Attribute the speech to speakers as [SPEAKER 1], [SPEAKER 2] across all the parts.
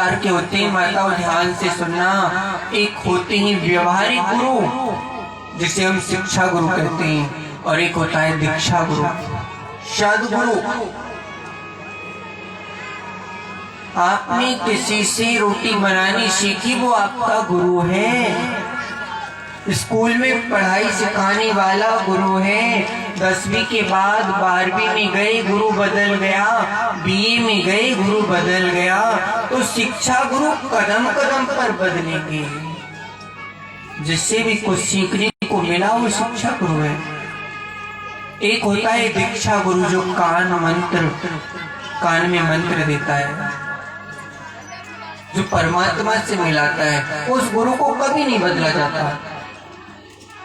[SPEAKER 1] प्रकार के होते हैं माताओं, ध्यान से सुनना। एक होते हैं व्यवहारिक गुरु, जिसे हम शिक्षा गुरु कहते हैं, और एक होता है दीक्षा गुरु, सद्गुरु। आपने किसी से रोटी बनानी सीखी, वो आपका गुरु है। स्कूल में पढ़ाई सिखाने वाला गुरु है। 10वीं के बाद 12वीं में गए, गुरु बदल गया। बीए में गए, गुरु बदल गया। तो शिक्षा गुरु कदम कदम पर बदलेंगे। जिससे भी कुछ सीखने को मिला वो शिक्षा गुरु है। एक होता है दीक्षा गुरु, जो कान में मंत्र देता है, जो परमात्मा से मिलाता है। उस गुरु को कभी नहीं बदला जाता।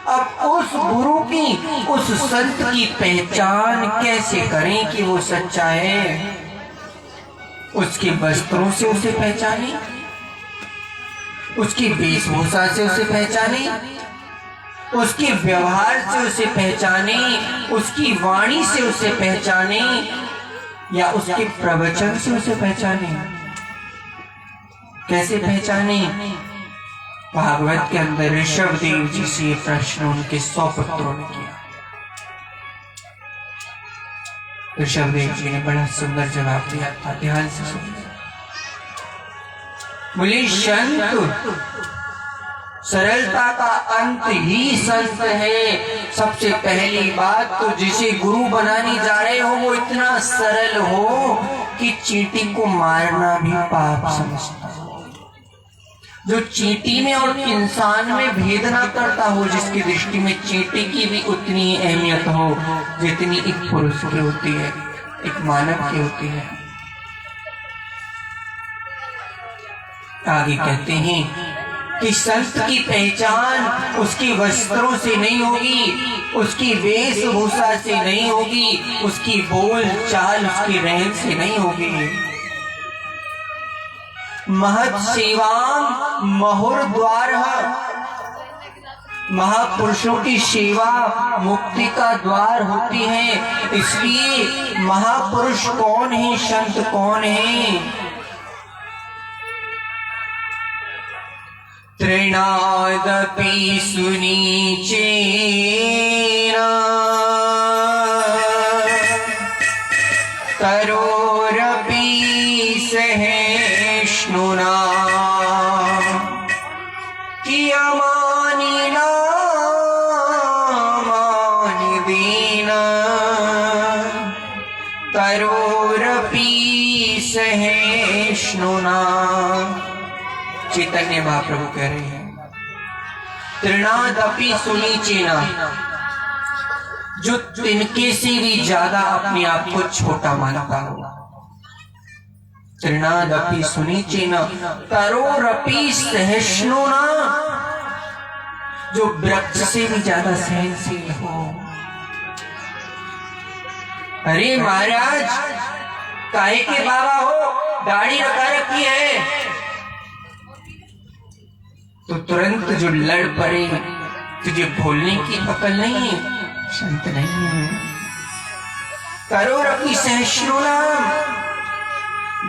[SPEAKER 1] अब उस गुरु की, उस संत की पहचान कैसे करें कि वो सच्चा है? उसके वस्त्रों से उसे पहचाने, उसकी वेशभूषा से उसे पहचाने, उसके व्यवहार से उसे पहचाने, उसकी वाणी से उसे पहचाने, या उसके प्रवचन से उसे पहचाने। कैसे पहचाने? भागवत के अंदर ऋषभ देव जी से प्रश्न उनके 100 पुत्रों ने किया। ऋषभ देव जी ने बड़ा सुंदर जवाब दिया था, ध्यान से सुनिए। बोले, संत सरलता का अंत ही संत है। सबसे पहली बात तो जिसे गुरु बनाने जा रहे हो वो इतना सरल हो कि चींटी को मारना भी पाप समझता हो, जो चींटी में और इंसान में भेद ना करता हो, जिसकी दृष्टि में चींटी की भी उतनी अहमियत हो जितनी एक पुरुष की होती है, एक मानव की होती है। आगे कहते हैं कि संत की पहचान उसके वस्त्रों से नहीं होगी, उसकी वेशभूषा से नहीं होगी, उसकी बोल चाल, उसकी रहन से नहीं होगी। महत् सेवाम मुहुर्द्वार, महापुरुषों की सेवा मुक्ति का द्वार होती है। इसलिए महापुरुष कौन है, संत कौन है? तृणादपि सुनीचेन तरोरपि सहिष्णुना कियमानिना मानिदेन तरोरपि सहिष्णुना। चैतन्य महाप्रभु कह रहे हैं, तृणादपि सुनीचेन, जो तिनके से भी ज्यादा अपने आप को छोटा मानता हो। तृणादपि सुनीचेन तरोरपि सहिष्णुना, जो वृक्ष से भी ज्यादा सहनशील हो। अरे महाराज, काहे के बाबा हो, दाढ़ी रखा रखी है, तो तुरंत जो लड़ पड़े, तुझे भूलने की अकल नहीं है, संत नहीं है। तरोरपि सहिष्णुना,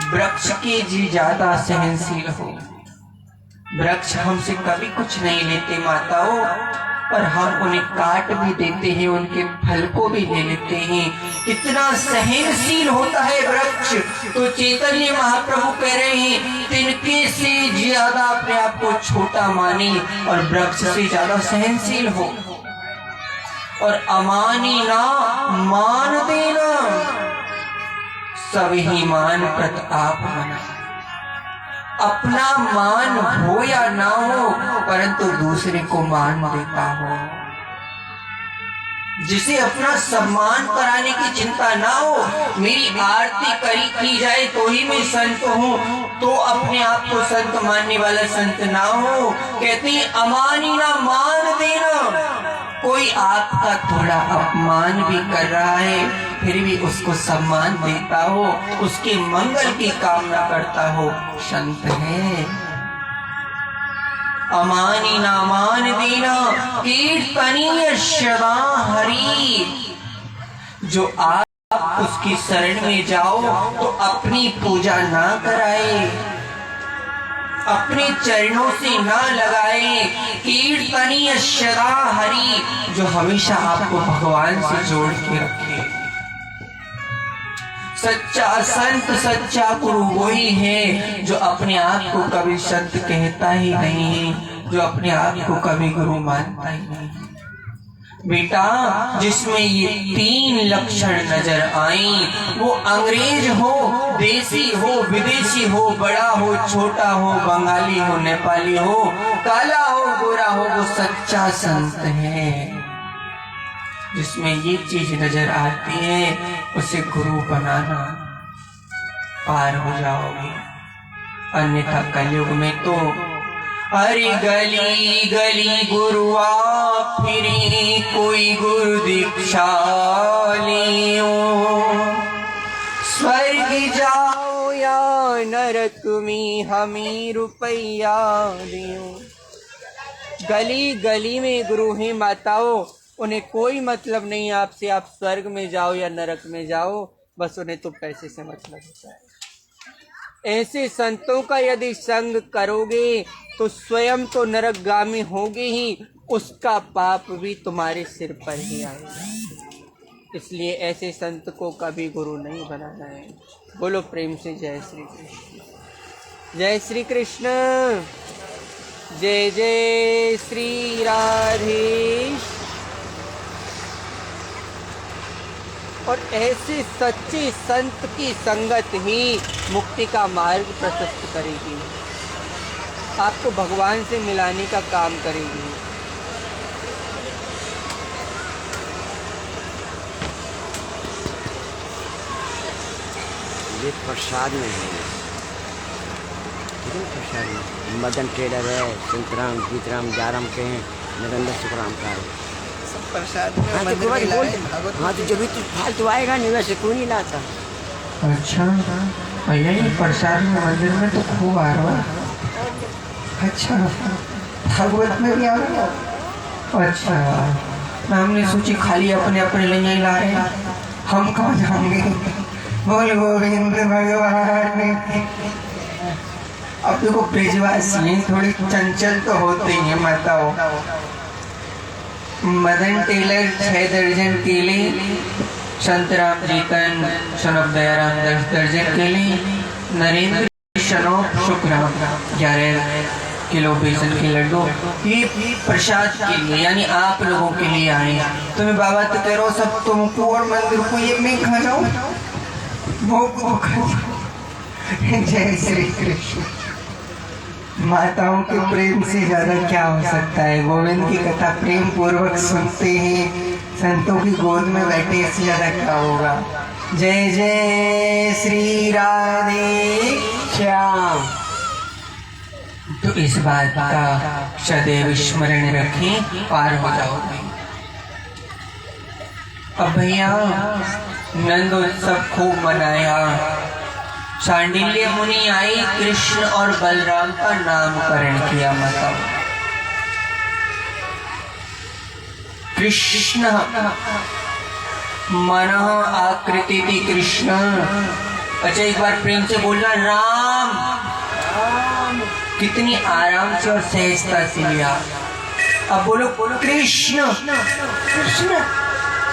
[SPEAKER 1] वृक्ष के जी ज्यादा सहनशील हो। वृक्ष हमसे कभी कुछ नहीं लेते माताओं, पर हम उन्हें काट भी देते हैं, उनके फल को भी ले लेते हैं। इतना सहनशील होता है वृक्ष। तो चैतन्य महाप्रभु कह रहे हैं, तिनके से ज्यादा अपने आप को छोटा माने और वृक्ष से ज्यादा सहनशील हो। और अमानी ना मान देना, सब ही मान प्रताप मना। अपना मान हो या ना हो, परंतु दूसरे को मान देता हो। जिसे अपना सम्मान कराने की चिंता ना हो, मेरी आरती की जाए तो ही मैं संत हूँ, तो अपने आप को संत मानने वाला संत ना हो। कहते हैं अमानी ना मान देना। कोई आपका थोड़ा अपमान भी कर रहा है, फिर भी उसको सम्मान देता हो, उसके मंगल की कामना करता हो, संत है। अमानी ना मान देना, कीर्तनीय सदा हरि। जो आप उसकी शरण में जाओ तो अपनी पूजा ना कराए, अपने चरणों से ना लगाए। कीर्तनीय सदा हरि, जो हमेशा आपको भगवान से जोड़ के रखे। सच्चा संत सच्चा गुरु वही है जो अपने आप को कभी संत कहता ही नहीं है, जो अपने आप को कभी गुरु मानता ही नहीं। बेटा, जिसमें ये 3 लक्षण नजर आई, वो अंग्रेज हो, देसी हो, विदेशी हो, बड़ा हो, छोटा हो, बंगाली हो, नेपाली हो, काला हो, गोरा हो, वो सच्चा संत है। जिसमें ये चीज नजर आती है, उसे गुरु बनाना, पार हो जाओगे। अन्यथा कलयुग में तो अरे गली गली गुरुआ फिरी, कोई गुरु दीक्षा लियो। स्वर्ग जाओ या नरक में हमें रुपया दियो। गली गली में गुरु हैं माताओं, उन्हें कोई मतलब नहीं आपसे, आप स्वर्ग में जाओ या नरक में जाओ, बस उन्हें तो पैसे से मतलब होता है। ऐसे संतों का यदि संग करोगे तो स्वयं तो नरकगामी होगे ही, उसका पाप भी तुम्हारे सिर पर ही आएगा। इसलिए ऐसे संत को कभी गुरु नहीं बनाना है। बोलो प्रेम से जय श्री कृष्ण। जय श्री कृष्ण। जय जय श्री राधेश। और ऐसे सच्चे संत की संगत ही मुक्ति का मार्ग प्रशस्त करेगी, आपको भगवान से मिलाने का काम करेगी।
[SPEAKER 2] ये प्रसाद में है, प्रसाद में मदन टेलर है, संतराम, गीतराम, जाराम के हैं, नरेंद्र सुखराम का है,
[SPEAKER 3] सब प्रसाद में।
[SPEAKER 2] हाँ तो जब भी तू फालतू आएगा नहीं, वैसे कोई नहीं लाता।
[SPEAKER 1] अच्छा भैया, ये प्रसाद में मंदिर में तो खूब आ रहा है। अच्छा, भागवत में भी आ रहा है। अच्छा, हमने सोची खाली अपने अपने ले ला रहे हैं, हम कहाँ जाएंगे। बोल गोविंद भगवान। अब देखो ब्रिजवासी थोड़ी चंचल तो होते ही है माताओं। मदन टेलर 6 दर्जन केले, संतराम जीतन सनब दयाराम 10 दर्जन केले, नरेंद्र शनोप शुक्राम 11 किलो बेसन के लड्डू, ये प्रसाद के लिए यानी आप लोगों के लिए आए। तुम्हें बाबा तो कह रहा हो सब तुमको और मंदिर को, ये मैं खा जाऊं वो खा। जय श्री कृष्ण। माताओं के प्रेम से ज्यादा क्या हो सकता है। गोविंद की कथा प्रेम पूर्वक सुनते हैं, संतों की गोद में बैठे, इससे ज्यादा क्या होगा। जय जय श्री राधे श्याम। तो इस बात का सदैव स्मरण रखें, पार हो जाओगे। अब भैया नंदोत्सव खूब मनाया, शांडिल्य मुनि आई, कृष्ण और बलराम का नामकरण किया। मतलब कृष्ण मन आकृति थी कृष्ण। अच्छा, एक बार प्रेम से बोलना राम। कितनी आराम से और सहजता से लिया। अब बोलो कृष्ण। कृष्ण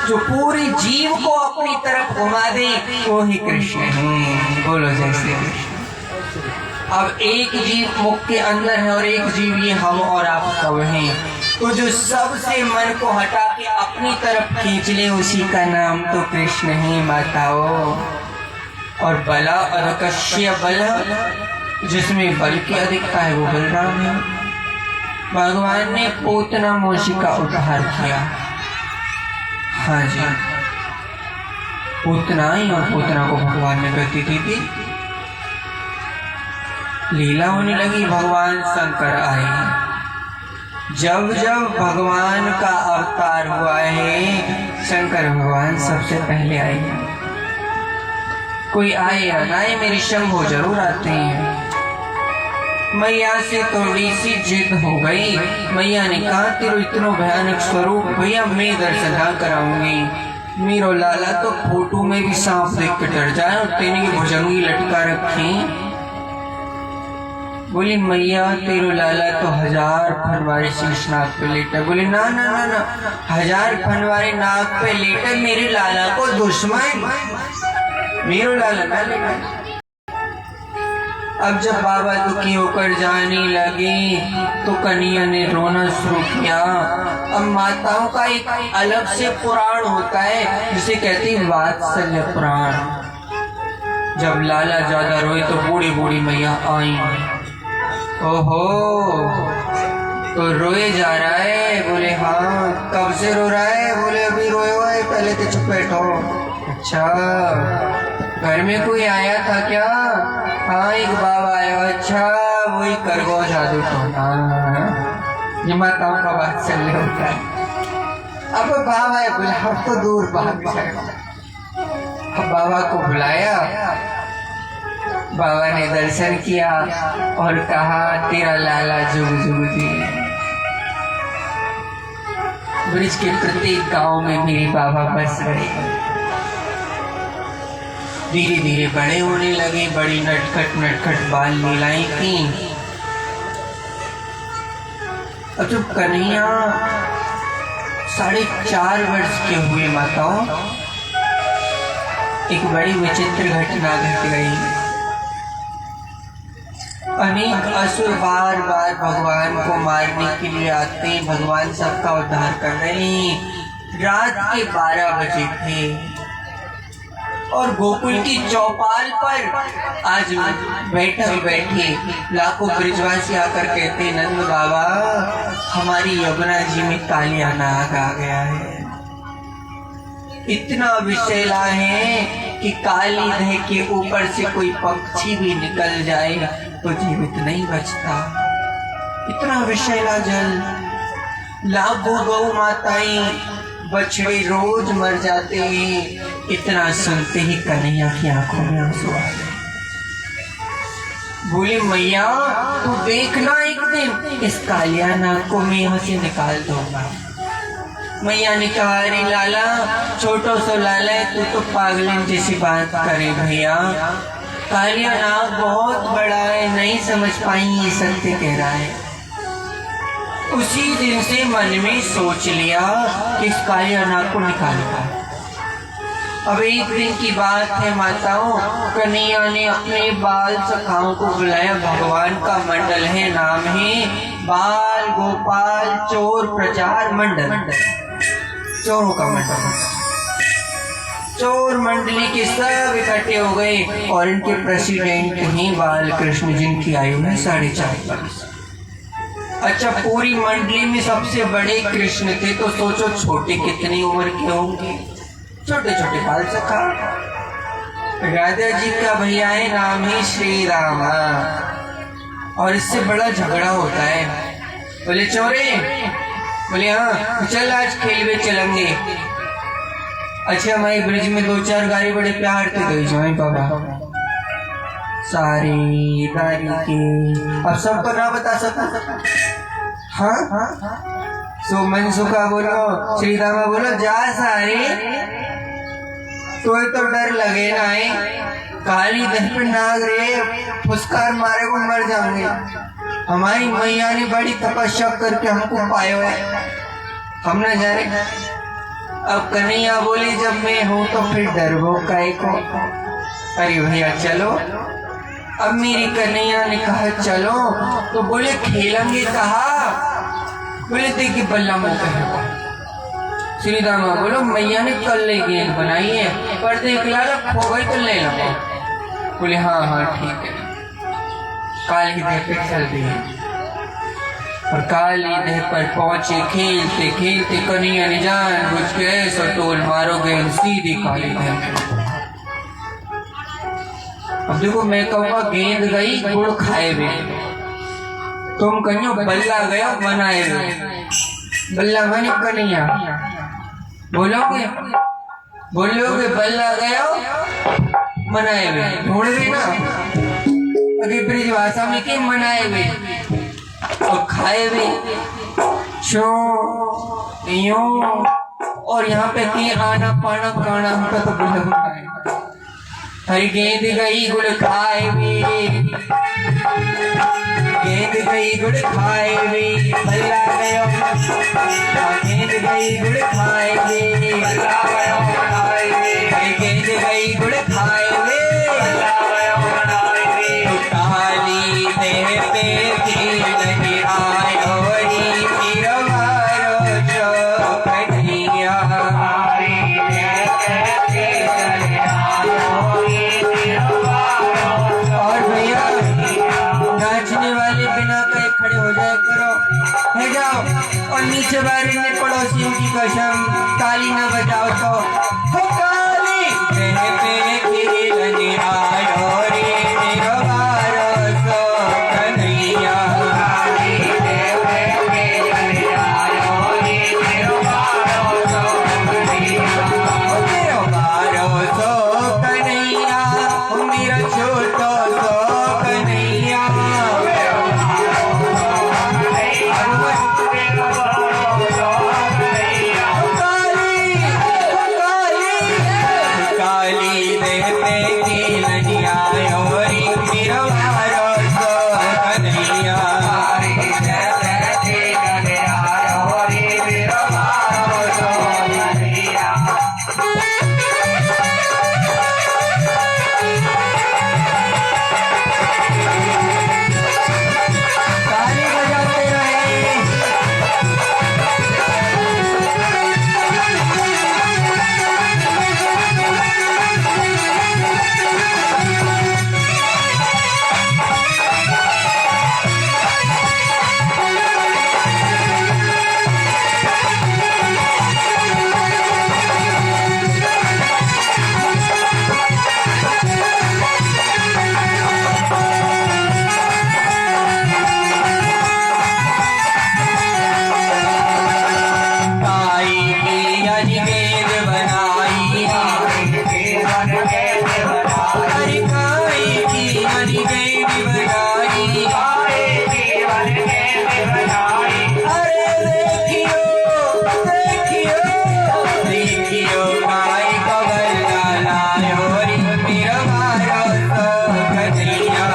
[SPEAKER 1] जो पूरी जीव को अपनी तरफ घुमा दे वो ही कृष्ण है। बोलो जय श्री कृष्ण। अब एक जीव मुख के अंदर है और एक जीव ये हम और आप सब हैं, तो जो सबसे मन को हटा के अपनी तरफ खींच ले उसी का नाम तो कृष्ण ही माताओं। और बला अरकश्य बल, जिसमें बल की अधिकता है वो बलराम है। भगवान ने पूतना मौसी का उद्धार किया। हाँ जी, पूतना ही, और पूतना को भगवान ने गति दी थी। लीला होने लगी, भगवान शंकर आए। जब जब भगवान का अवतार हुआ है, शंकर भगवान सबसे पहले आए। कोई आए या ना आए, मेरी शंभो जरूर आते हैं। मैया से थोड़ी सी जिद हो गई। मैया ने कहा तेरो इतना भयानक स्वरूप भैया मैं दर्शन ना कराऊंगी। मीरो लाला तो फोटो में भी सांप देख के डर जाए और तेने की भुजंगी लटका रखी। बोली मैया तेरो लाला तो 1000 फनवारी शीशनाग पे लेटा। बोली ना ना ना ना, 1000 फनवारी नाग पे लेटा, मेरे लाला को दुश्मन, मेरो लाला ना लेटा। अब जब बाबा दुखी होकर जाने लगे तो कन्हैया ने रोना शुरू किया। अब माताओं का एक अलग से पुराण होता है जिसे कहते हैं वात्सल्य पुराण। जब लाला ज्यादा रोए तो बूढ़ी बूढ़ी मैया आई। ओहो, तो रोए जा रहा है? बोले हाँ। कब से रो रहा है? बोले अभी रोए हुआ है, पहले तो चुप बैठो। अच्छा, घर में कोई आया था क्या? हाँ, एक बाबा आया। अच्छा, वही करगो जादू टोना। ये माताओं का बात चल रहा होता है। अब बाबा है, बोला अब तो दूर भाग जाए। अब बाबा को बुलाया, बाबा ने दर्शन किया और कहा तेरा लाला जुग जुग जी। ब्रिज के प्रत्येक गांव में मेरे बाबा बस रहे। धीरे धीरे बड़े होने लगे, बड़ी नटखट बाल लीलाएं की। अब जब कन्हैया 4.5 वर्ष के हुए माताओं, एक बड़ी विचित्र घटना घट गई। अनेक असुर बार बार भगवान को मारने के लिए आते। भगवान सबका उद्धार कर रहे हैं। रात के 12 बजे थे और गोकुल की चौपाल पर आज बैठे लाखों ब्रिजवासी आकर कहते, नंद बाबा हमारी यमुना जी में कालिया नाग आ गया है। इतना विषैला है कि काली दह के ऊपर से कोई पक्षी भी निकल जाए तो जीवित नहीं बचता। इतना विषैला जल, लाखों गौ माताएं बछड़े रोज मर जाते हैं। इतना सुनते ही कन्हैया की आंखों में आंसू आ गए। बोली मैया तू देखना, एक दिन इस कालिया नाग को मैं यहाँ से निकाल दूंगा। मैया ने कहा अरे लाला, छोटो सो लाला है, तू तो पागलन जैसी बात करे भैया। कालिया नाग बहुत बड़ा है, नहीं समझ पाई ये सत्य कह रहा है। उसी दिन से मन में सोच लिया कि इस कालिया नाग को निकालना। अब एक दिन की बात है माताओं, कन्हैया ने अपने बाल सखाओं को बुलाया। भगवान का मंडल है, नाम है बाल गोपाल चोर प्रचार मंडल। चोरों का मंडल। चोर मंडली के सब इकट्ठे हो गए और इनके प्रेसिडेंट हैं बाल कृष्ण, जिनकी आयु है 4.5 वर्ष। अच्छा, पूरी मंडली में सबसे बड़े कृष्ण थे, तो सोचो छोटे कितनी उम्र के होंगे। छोटे छोटे बाल सखा। राधा जी का भैया है, नाम है श्री रामा। और इससे बड़ा झगड़ा होता है। बोले चोरे, बोले हाँ चल आज खेलवे चलेंगे। अच्छा, हमारे ब्रिज में 2-4 गाड़ी बड़े प्यार से गई जो बाबा सारी दारी के। अब सबको ना बता सकता। हाँ, सो मनसुखा बोलो, श्री रामा बोलो, जा सारे, तो डर लगे ना है। काली दह पे नाग रे, फुसकार मारे को मर जाएंगे। हमारी मैया ने बड़ी तपस्या करके हमको पायो है, हम न जाने। अब कन्हैया बोली जब मैं हूं तो फिर डरबो काहे को। अरे भैया चलो। अब मेरी कन्हैया ने कहा चलो, तो बोले खेलेंगे कहा? बोले देखिए बल्ला मत कहे। श्री रामा बोलो मैया ने कल ले गेंद बनाई है, पर देख लाला खो गई तो ले लो। बोले हाँ हाँ ठीक है। काली दह पे चल दी और काली दह पर पहुंचे। खेलते खेलते कन्हैया ने जान बुझ के ऐसा टोल मारो गेंद सीधी काली दह। अब देखो मैं कहूँगा गेंद गई गुड़ खाए हुए, तुम कहो बल्ला गया बनाए हुए। बल्ला माने कन्हैया, बोलोगे बोलोगे बल्ला गया मनाए हुए, ढूंढ रहे ना अभी ब्रिज भाषा में के मनाए हुए और खाए हुए शो यूं। और यहाँ पे की आना पाना काना हमका तो बुला है। हरी गेंद गई गुड़ खाए हुए। गई गुड़ खाए वे भला गयो गेंद गई गुड़ खाए वे भला गयो बनाए वे गेंद गई गुड़ खाए वे भला गयो बनाए वे काली देह पे की नहीं आयो री तिरवारो चौकनिया हमारी देह पे की नहीं आयो री तिरवारो। और भैया नाचने वाले बिना कहे खड़े हो जाए करो, है जाओ और नीचे बारी में पड़ोसियों की कसम ताली न बजाओ तो हो काली देह पे खिलने आयो रे मेरो बारो सो कन्हैया काली देह पे खिलने आयो रे मेरो बारो सो कन्हैया मेरो बारो सो कन्हैया मेरा छोटो सो कन्हैया काली देह पे खिलने आयो रे मेरो बारो सो कन्हैया काली देह पे खिलने आयो रे मेरो बारो सो कन्हैया। ताली बजाते रहे। काई की अजमेर बनाई अरे काई की अजमेर बनाई अरे देखियो देखियो देखियो काई कबर लायो रे मेरा बारो सो कन्हैया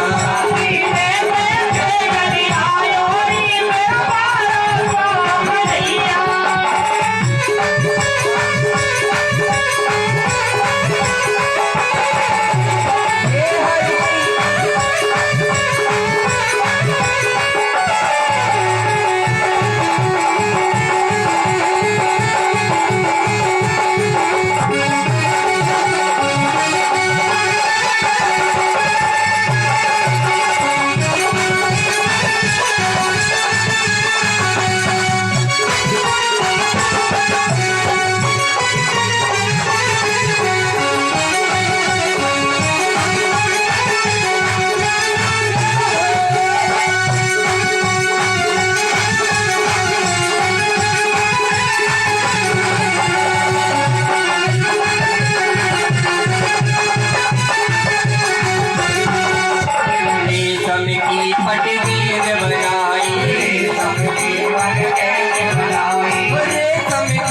[SPEAKER 1] रेशम की पटगेंद बनाई रेशम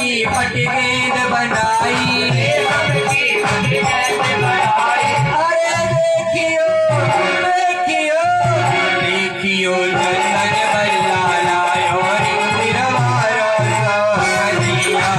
[SPEAKER 1] की पटगेंद बनाई अरे देखियो देखियो देखियो चंदन बल्ला लायो रे मेरा बारो सो कन्हैया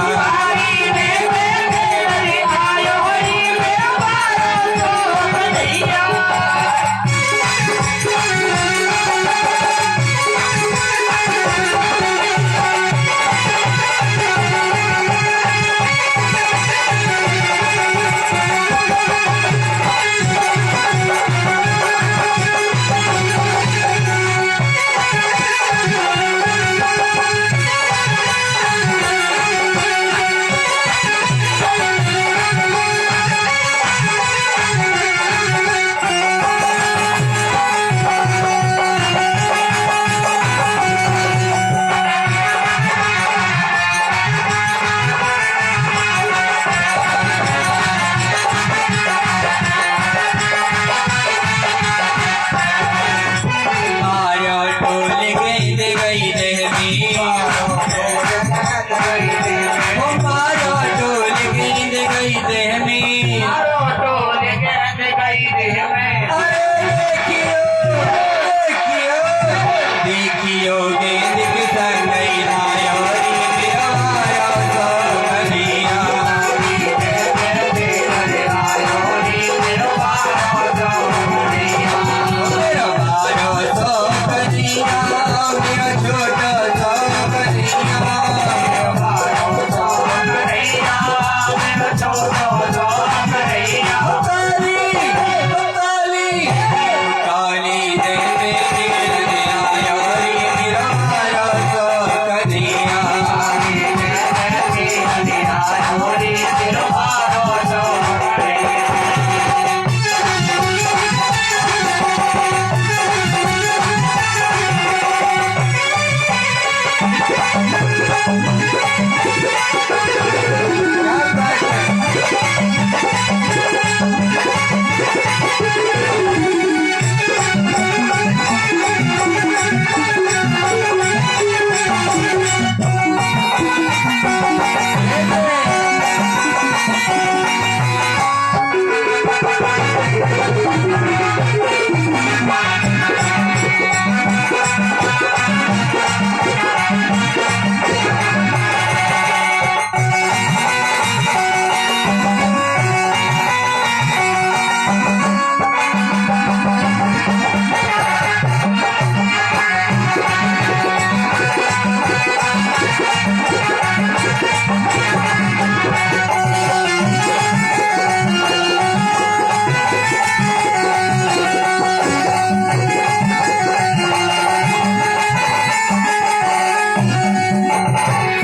[SPEAKER 1] योगेंद्र की संगई रायोरी बिरवारो सो कन्हैया बिरवारो सो कन्हैया मेरा छोटा सो कन्हैया काली देवी रायोरी बिरवारो सो कन्हैया क्या बात है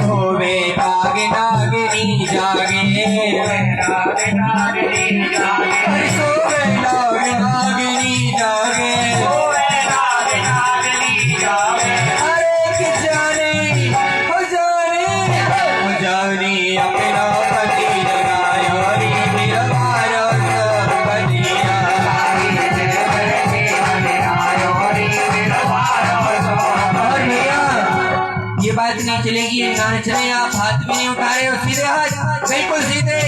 [SPEAKER 1] सोवे नाग नागिनी जागे सोवे नाग नागिनी जागे अरे कि जाने हो जाने अपना पति रायोरी बिरवारो सो कन्हैया और भैया ये बात नहीं चलेगी, ये नाचने आप हाथ भी नहीं उठा रहे हो, सीधे हाथ बिल्कुल सीधे।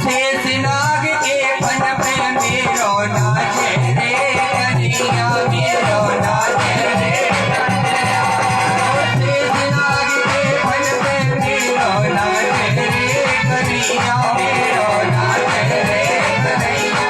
[SPEAKER 1] शेष नाग के फन पे मेरो नाचे रे कन्हैया मेरो नाचे रे शेष नाग के फन पे मेरो नाचे रे कन्हैया मेरो नाचे रे कन्हैया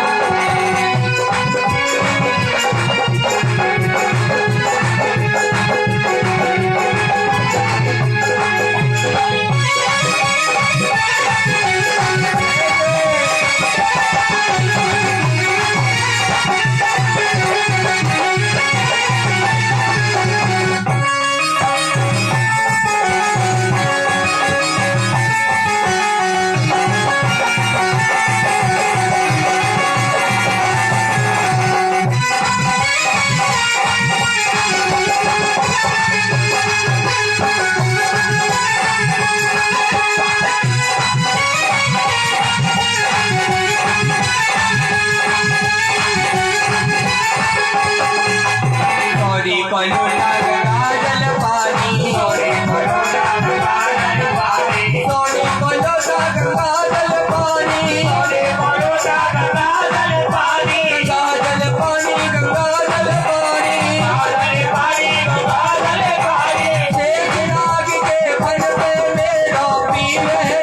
[SPEAKER 1] पलोटा गंगाजल पानी सोने पलोटा गंगाजल पानी सोने पलोटा गंगाजल पानी सोने पलोटा गंगाजल पानी गंगाजल पानी गंगाजल पानी गंगाजल पानी गंगाजल पानी शेष नाग के फन पे मेरा पीर है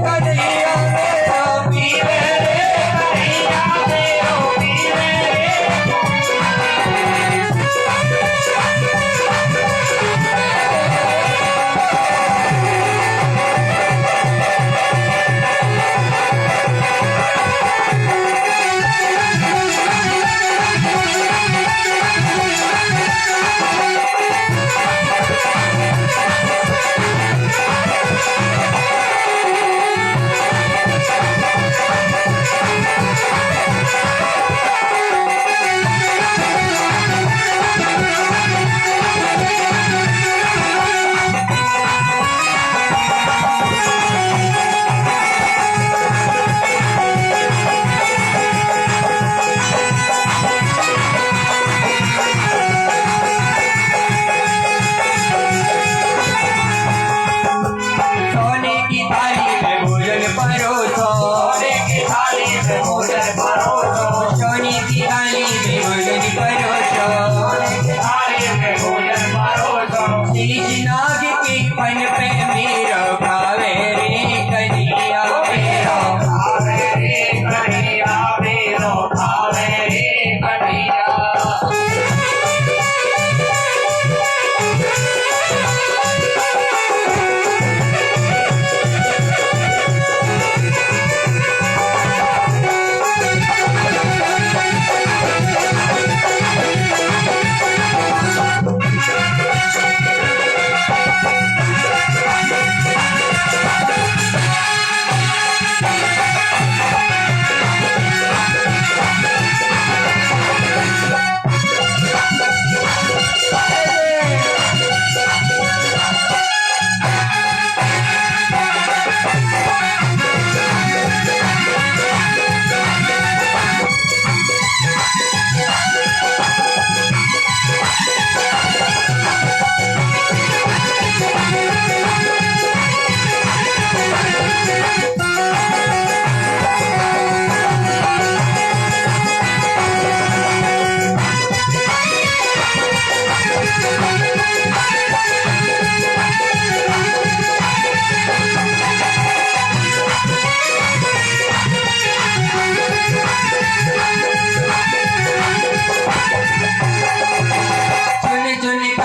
[SPEAKER 1] कन्हैया मेरा पीर है कन्हैया मेरा पीर है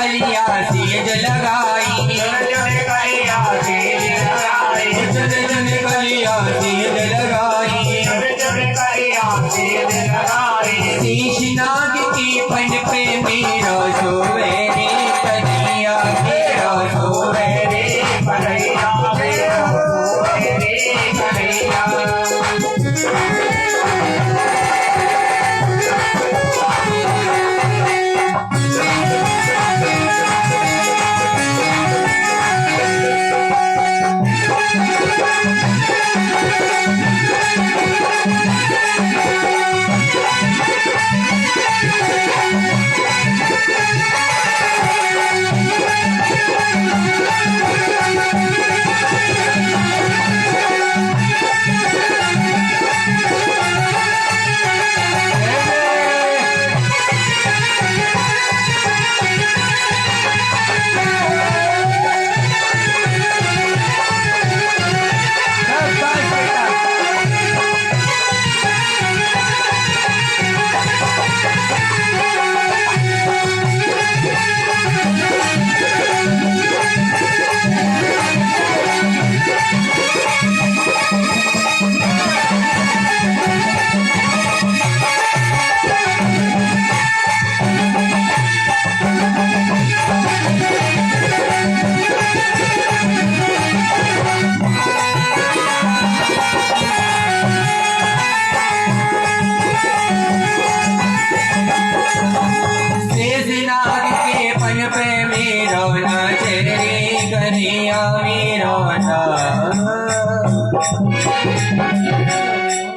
[SPEAKER 1] कलिया सेज लगाई,
[SPEAKER 4] जन जन कलिया सेज लगाई,
[SPEAKER 1] जन जन कलिया सेज लगाई,
[SPEAKER 4] जन जन कलिया सेज लगाई।
[SPEAKER 1] शेषनाग के फन पे मेरा सोवे रे कन्हैया, मेरा सोवे रे
[SPEAKER 4] कन्हैया मेरा सोवे रे कन्हैया।
[SPEAKER 1] शेषनाग के फन पे मेरा नाच रे कन्हैया, मेरा नाच।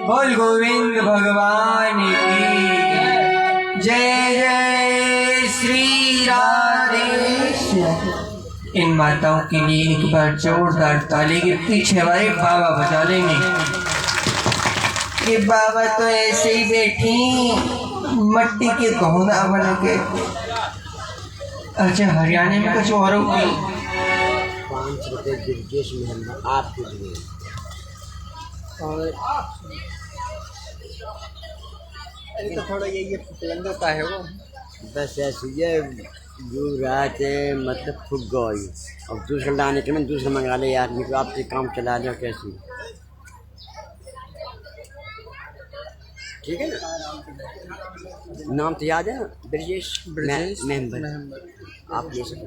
[SPEAKER 1] बोल गोविंद भगवान की जय, जय श्री राधे। इन माताओं के लिए एक बार जोरदार ताली के पीछे हमारे बाबा बजा देंगे। ये बाबा तो ऐसे ही बैठी मट्टी के गहना बन के। अच्छा, हरियाणा में कुछ और होगी।
[SPEAKER 2] 5 रुपए गिरजेश महल आपके लिए।
[SPEAKER 3] और अरे तो थोड़ा ये पुलंदर का है वो।
[SPEAKER 2] बस ऐसे ये जो रात मतलब फूक गई। अब दूसरा लाने के में दूसरा मंगा ले यार, नहीं तो आपसे काम चला जाओ कैसे। ठीक है ना, नाम तो याद है ना, ब्रजेश मेंबर। आप ले सकते